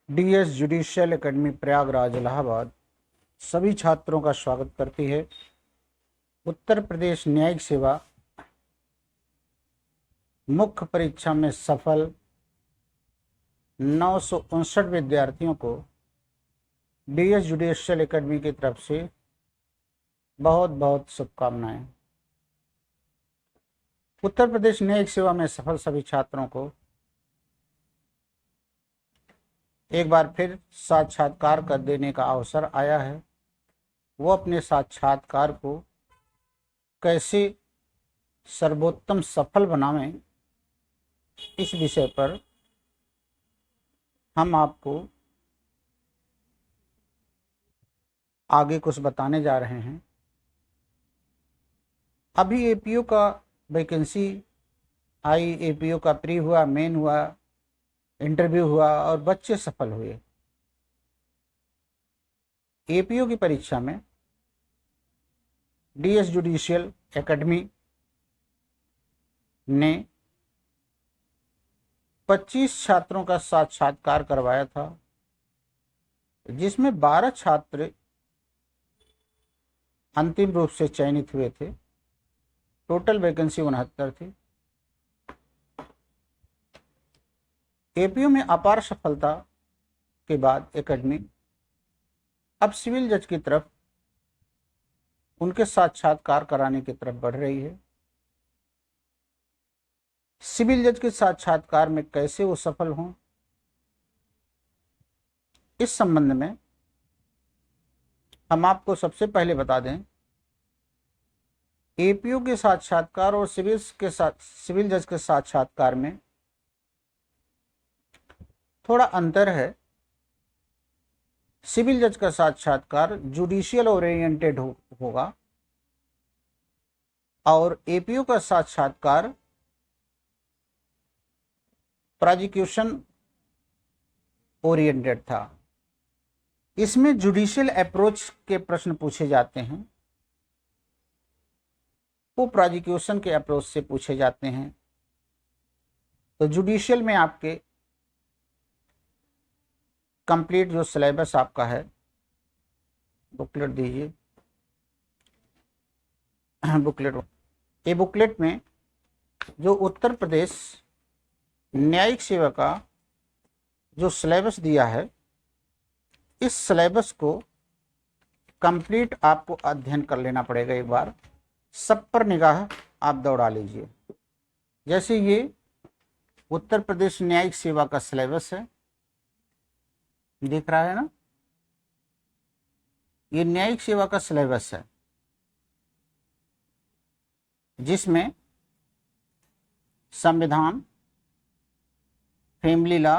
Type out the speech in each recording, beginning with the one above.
DS judicial academy Prayagraj Allahabad सभी छात्रों का स्वागत करती है। उत्तर प्रदेश न्यायिक सेवा मुख्य परीक्षा में सफल 959 विद्यार्थियों को डीएस जुडिशियल एकेडमी की तरफ से बहुत बहुत शुभकामनाएं। उत्तर प्रदेश न्यायिक सेवा में सफल सभी छात्रों को एक बार फिर साक्षात्कार कर देने का अवसर आया है। वो अपने साक्षात्कार को कैसे सर्वोत्तम सफल बनावें, इस विषय पर हम आपको आगे कुछ बताने जा रहे हैं। अभी एपीओ का वैकेंसी आई, एपीओ का प्री हुआ, मेन हुआ, इंटरव्यू हुआ और बच्चे सफल हुए। एपीओ की परीक्षा में डीएस जुडिशियल एकेडमी ने 25 छात्रों का साक्षात्कार करवाया था, जिसमें 12 छात्र अंतिम रूप से चयनित हुए थे। टोटल वैकेंसी 69 थी। एपीओ में अपार सफलता के बाद एकेडमी अब सिविल जज की तरफ उनके साक्षात्कार कराने की तरफ बढ़ रही है। सिविल जज के साक्षात्कार में कैसे वो सफल हों, इस संबंध में हम आपको सबसे पहले बता दें, एपीओ के साक्षात्कार और सिविल जज के साक्षात्कार में थोड़ा अंतर है। सिविल जज का साक्षात्कार जुडिशियल ओरिएंटेड होगा और एपीओ का साक्षात्कार प्रोसिक्यूशन ओरिएंटेड था। इसमें जुडिशियल अप्रोच के प्रश्न पूछे जाते हैं, वो प्रोसिक्यूशन के अप्रोच से पूछे जाते हैं। तो जुडिशियल में आपके कंप्लीट जो सिलेबस आपका है, बुकलेट दीजिए, बुकलेट। ये बुकलेट में जो उत्तर प्रदेश न्यायिक सेवा का जो सिलेबस दिया है, इस सिलेबस को कंप्लीट आपको अध्ययन कर लेना पड़ेगा। एक बार सब पर निगाह आप दौड़ा लीजिए। जैसे ये उत्तर प्रदेश न्यायिक सेवा का सिलेबस है, दिख रहा है ना, ये न्यायिक सेवा का सिलेबस है, जिसमें संविधान, family law,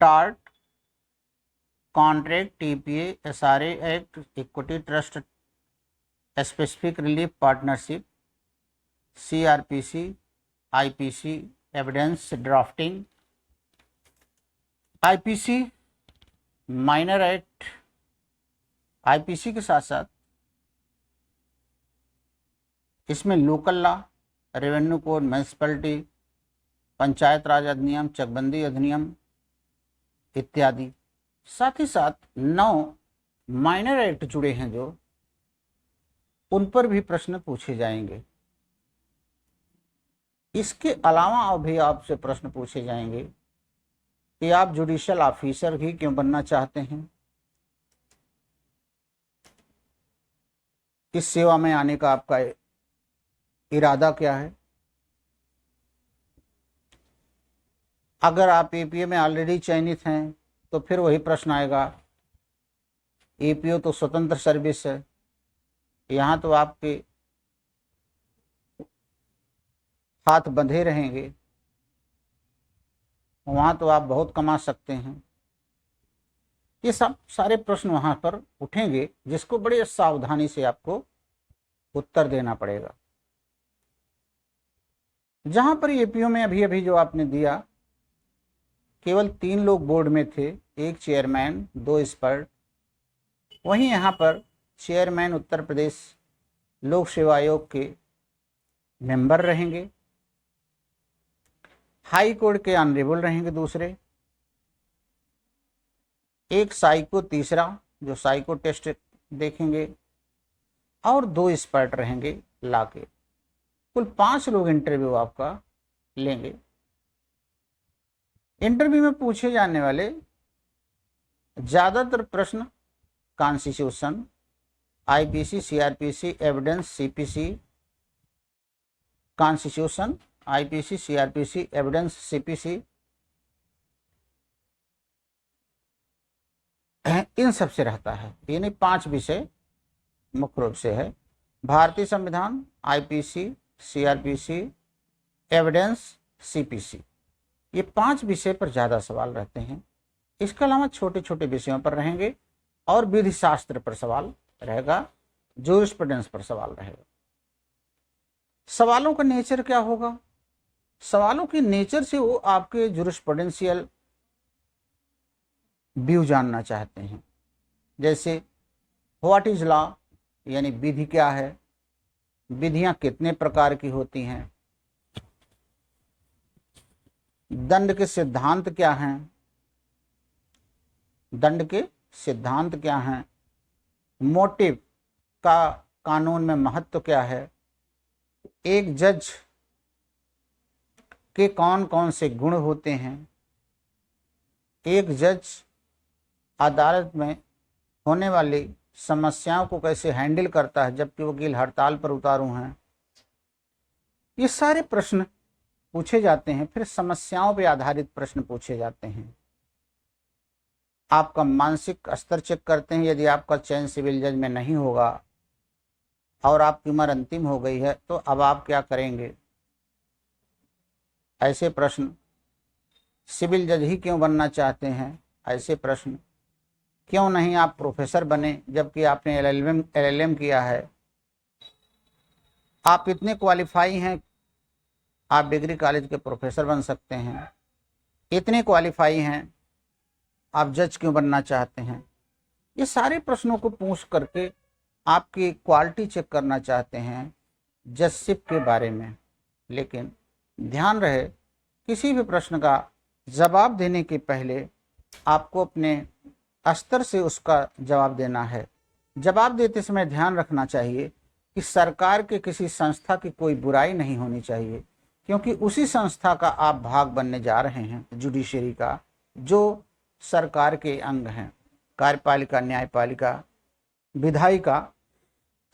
tort, contract, TPA, SRA act, equity trust, specific relief partnership, CrPC, IPC, evidence drafting, IPC, minor act, IPC के साथ साथ इसमें local law, revenue code, municipality, panchayat Raj अधिनियम, चकबंदी अधिनियम इत्यादि। साथ ही साथ 9 माइनर एक्ट जुड़े हैं, जो उन पर भी प्रश्न पूछे जाएंगे। इसके अलावा भी आपसे प्रश्न पूछे जाएंगे कि आप जुडिशियल ऑफिसर ही क्यों बनना चाहते हैं, इस सेवा में आने का आपका इरादा क्या है। अगर आप एपीओ में ऑलरेडी चयनित हैं तो फिर वही प्रश्न आएगा, एपीओ तो स्वतंत्र सर्विस है, यहाँ तो आपके हाथ बंधे रहेंगे, वहाँ तो आप बहुत कमा सकते हैं। ये सब सारे प्रश्न वहाँ पर उठेंगे, जिसको बड़े सावधानी से आपको उत्तर देना पड़ेगा। जहाँ पर एपीओ में अभी अभी जो आपने दिया, केवल 3 लोग बोर्ड में थे, 1 चेयरमैन, 2 एक्सपर्ट। वहीं यहाँ पर चेयरमैन उत्तर प्रदेश लोक सेवा आयोग के मेंबर रहेंगे, हाई कोर्ट के ऑनरेबल रहेंगे दूसरे, एक साइको तीसरा जो साइको टेस्ट देखेंगे, और 2 एक्सपर्ट रहेंगे लाके। कुल 5 लोग इंटरव्यू आपका लेंगे। इंटरव्यू में पूछे जाने वाले ज़्यादातर प्रश्न constitution, IPC, CrPC, evidence, CPC, constitution, IPC, CrPC, evidence, CPC, इन सब से रहता है। यानी 5 विषय मुख्य रूप से है। भारतीय संविधान, आईपीसी, सीआरपीसी, एविडेंस, सीपीसी, ये 5 विषय पर ज़्यादा सवाल रहते हैं। इसके अलावा छोटे छोटे विषयों पर रहेंगे और विधि शास्त्र पर सवाल रहेगा, जूरिस्प्रूडेंस पर सवाल रहेगा। सवालों का नेचर क्या होगा? सवालों की नेचर से वो आपके जूरिस्प्रूडेंशियल व्यू जानना चाहते हैं। जैसे व्हाट इज लॉ, यानी विधि क्या है, विधियां कितने प्रकार की होती हैं, दंड के सिद्धांत क्या हैं, दंड के सिद्धांत क्या हैं, मोटिव का कानून में महत्व क्या है, एक जज के कौन कौन से गुण होते हैं, एक जज अदालत में होने वाली समस्याओं को कैसे हैंडल करता है जबकि वकील हड़ताल पर उतारू हैं। ये सारे प्रश्न पूछे जाते हैं। फिर समस्याओं पर आधारित प्रश्न पूछे जाते हैं। आपका मानसिक स्तर चेक करते हैं। यदि आपका चयन सिविल जज में नहीं होगा और आपकी उम्र अंतिम हो गई है तो अब आप क्या करेंगे, ऐसे प्रश्न। सिविल जज ही क्यों बनना चाहते हैं, ऐसे प्रश्न। क्यों नहीं आप प्रोफेसर बने जबकि आपने एलएलएम किया है। आप इतने क्वालिफाई हैं, आप डिग्री कॉलेज के प्रोफेसर बन सकते हैं। इतने क्वालिफाई हैं, आप जज क्यों बनना चाहते हैं। ये सारे प्रश्नों को पूछ करके आपकी क्वालिटी चेक करना चाहते हैं जजशिप के बारे में। लेकिन ध्यान रहे, किसी भी प्रश्न का जवाब देने के पहले आपको अपने स्तर से उसका जवाब देना है। जवाब देते समय ध्यान रखना चाहिए कि सरकार के किसी संस्था की कोई बुराई नहीं होनी चाहिए, क्योंकि उसी संस्था का आप भाग बनने जा रहे हैं, जुडिशरी का, जो सरकार के अंग हैं। कार्यपालिका, न्यायपालिका, विधायिका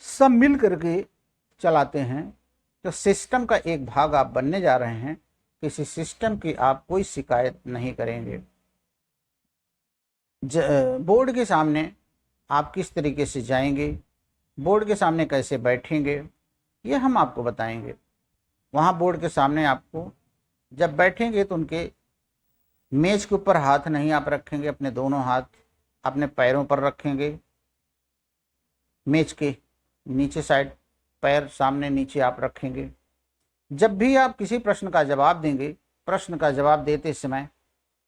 सब मिल करके चलाते हैं। तो सिस्टम का एक भाग आप बनने जा रहे हैं। किसी सिस्टम की आप कोई शिकायत नहीं करेंगे। बोर्ड के सामने आप किस तरीके से जाएंगे, बोर्ड के सामने कैसे बैठेंगे, ये हम आपको बताएंगे। वहाँ बोर्ड के सामने आपको जब बैठेंगे तो उनके मेज के ऊपर हाथ नहीं आप रखेंगे, अपने दोनों हाथ अपने पैरों पर रखेंगे। मेज के नीचे साइड पैर सामने नीचे आप रखेंगे। जब भी आप किसी प्रश्न का जवाब देंगे, प्रश्न का जवाब देते समय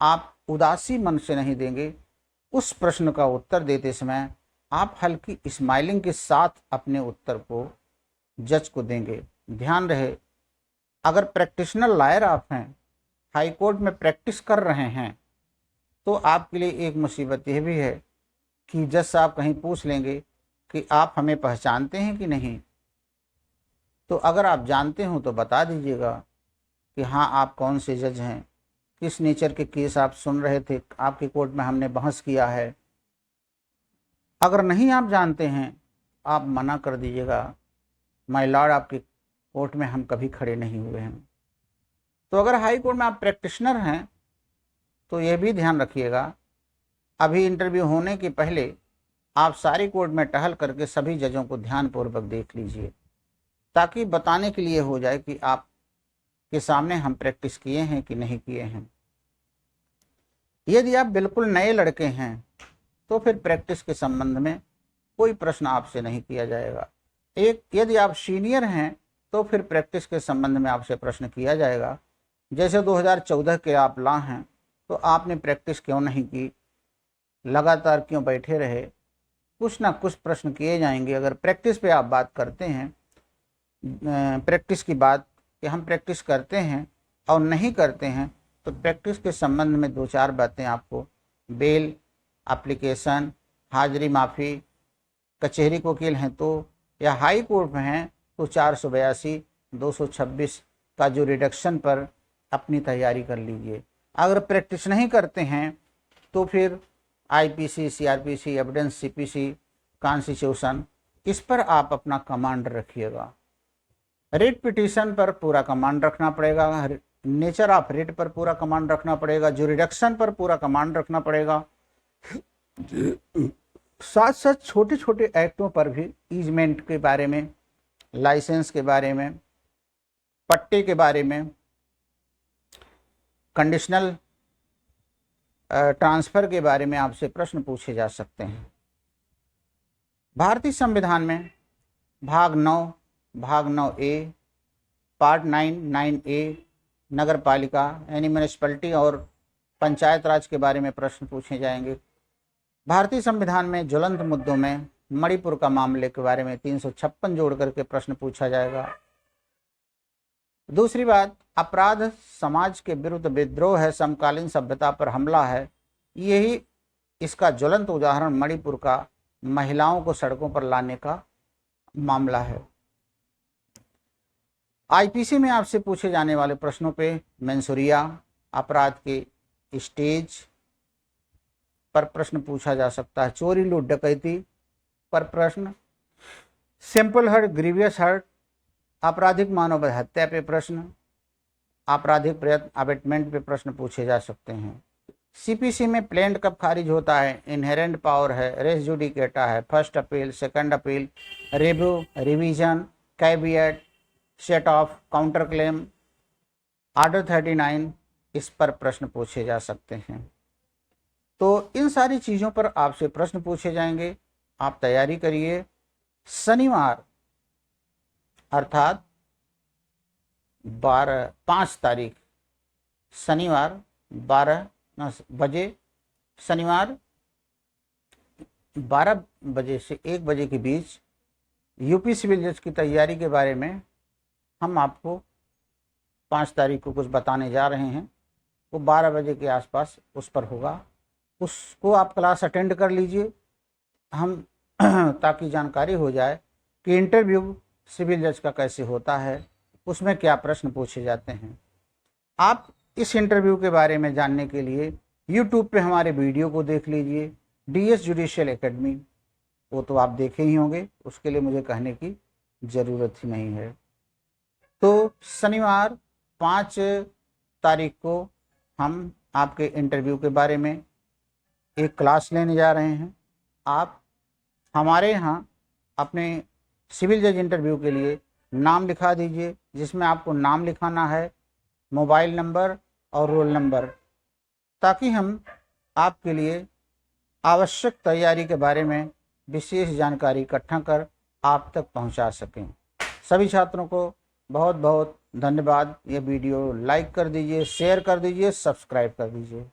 आप उदासी मन से नहीं देंगे। उस प्रश्न का उत्तर देते समय आप हल्की स्माइलिंग के साथ अपने उत्तर को जज को देंगे। ध्यान रहे, अगर प्रैक्टिशनर लॉयर आप हैं, हाई कोर्ट में प्रैक्टिस कर रहे हैं, तो आपके लिए एक मुसीबत यह भी है कि जज साहब कहीं पूछ लेंगे कि आप हमें पहचानते हैं कि नहीं। तो अगर आप जानते हो तो बता दीजिएगा कि हाँ, आप कौन से जज हैं, किस नेचर के केस आप सुन रहे थे, आपकी कोर्ट में हमने बहस किया है। अगर नहीं आप जानते हैं, आप मना कर दीजिएगा, माय लॉर्ड, आपकी कोर्ट में हम कभी खड़े नहीं हुए हैं। तो अगर हाई कोर्ट में आप प्रैक्टिशनर हैं तो यह भी ध्यान रखिएगा, अभी इंटरव्यू होने के पहले आप सारी कोर्ट में टहल करके सभी जजों को ध्यानपूर्वक देख लीजिए, ताकि बताने के लिए हो जाए कि आप के सामने हम प्रैक्टिस किए हैं कि नहीं किए हैं। यदि आप बिल्कुल नए लड़के हैं तो फिर प्रैक्टिस के संबंध में कोई प्रश्न आपसे नहीं किया जाएगा। यदि आप सीनियर हैं तो फिर प्रैक्टिस के संबंध में आपसे प्रश्न किया जाएगा। जैसे 2014 के आप ला हैं, तो आपने प्रैक्टिस क्यों नहीं की, लगातार क्यों बैठे रहे, कुछ ना कुछ प्रश्न किए जाएंगे। अगर प्रैक्टिस पे आप बात करते हैं, प्रैक्टिस की बात कि हम प्रैक्टिस करते हैं और नहीं करते हैं, तो प्रैक्टिस के संबंध में 2-4 बातें आपको बेल एप्लीकेशन, हाजिरी माफ़ी, कचहरी के वकील हैं तो, या हाई कोर्ट में हैं तो 482, 226 का जो रिडक्शन पर अपनी तैयारी कर लीजिए। अगर प्रैक्टिस नहीं करते हैं तो फिर IPC, CrPC, evidence, CPC, constitution, इस पर आप अपना कमांड रखिएगा। रिट पिटीशन पर पूरा कमांड रखना पड़ेगा, नेचर ऑफ रिट पर पूरा कमांड रखना पड़ेगा, जो रिडक्शन पर पूरा कमांड रखना पड़ेगा। साथ साथ छोटे छोटे एक्टों पर भी, ईजमेंट के बारे में, लाइसेंस के बारे में, पट्टे के बारे में, कंडीशनल ट्रांसफ़र के बारे में आपसे प्रश्न पूछे जा सकते हैं। भारतीय संविधान में भाग 9, भाग 9A, पार्ट 9(9)A नगर पालिका यानी म्यूनिसिपैलिटी और पंचायत राज के बारे में प्रश्न पूछे जाएंगे। भारतीय संविधान में ज्वलंत मुद्दों में मणिपुर का मामले के बारे में 356 जोड़ करके प्रश्न पूछा जाएगा। दूसरी बात, अपराध समाज के विरुद्ध विद्रोह है, समकालीन सभ्यता पर हमला है। यही इसका ज्वलंत उदाहरण मणिपुर का महिलाओं को सड़कों पर लाने का मामला है। आईपीसी में आपसे पूछे जाने वाले प्रश्नों पे मेंसुरिया, अपराध के स्टेज पर प्रश्न पूछा जा सकता है, चोरी, लूट, डकैती पर प्रश्न, सिंपल हर्ट, ग्रीवियस हर्ट, आपराधिक मानव हत्या पे प्रश्न, आपराधिक प्रयत्न, अबेटमेंट पे प्रश्न पूछे जा सकते हैं। सीपीसी में प्लेंट कब खारिज होता है, इनहेरेंट पावर है, रेस जुडिकेटा है, first appeal, second appeal, review, revision, caveat, set of, counter claim, order 39, इस पर प्रश्न पूछे जा सकते हैं। तो इन सारी चीज़ों पर आपसे प्रश्न पूछे जाएंगे, आप तैयारी करिए। शनिवार अर्थात 5 तारीख शनिवार 12 बजे, शनिवार 12 बजे से 1 बजे के बीच यूपी सिविल जज की तैयारी के बारे में हम आपको 5 तारीख को कुछ बताने जा रहे हैं। वो 12 बजे के आसपास उस पर होगा, उसको आप क्लास अटेंड कर लीजिए हम ताकि जानकारी हो जाए कि इंटरव्यू सिविल जज का कैसे होता है, उसमें क्या प्रश्न पूछे जाते हैं। आप इस इंटरव्यू के बारे में जानने के लिए यूट्यूब पे हमारे वीडियो को देख लीजिए, डीएस जुडिशियल एकेडमी, वो तो आप देखे ही होंगे, उसके लिए मुझे कहने की ज़रूरत ही नहीं है। तो शनिवार 5 तारीख को हम आपके इंटरव्यू के बारे में एक क्लास लेने जा रहे हैं। आप हमारे यहाँ अपने सिविल जज इंटरव्यू के लिए नाम लिखा दीजिए, जिसमें आपको नाम लिखाना है, मोबाइल नंबर और रोल नंबर, ताकि हम आपके लिए आवश्यक तैयारी के बारे में विशेष जानकारी इकट्ठा कर आप तक पहुंचा सकें। सभी छात्रों को बहुत बहुत धन्यवाद। ये वीडियो लाइक कर दीजिए, शेयर कर दीजिए, सब्सक्राइब कर दीजिए।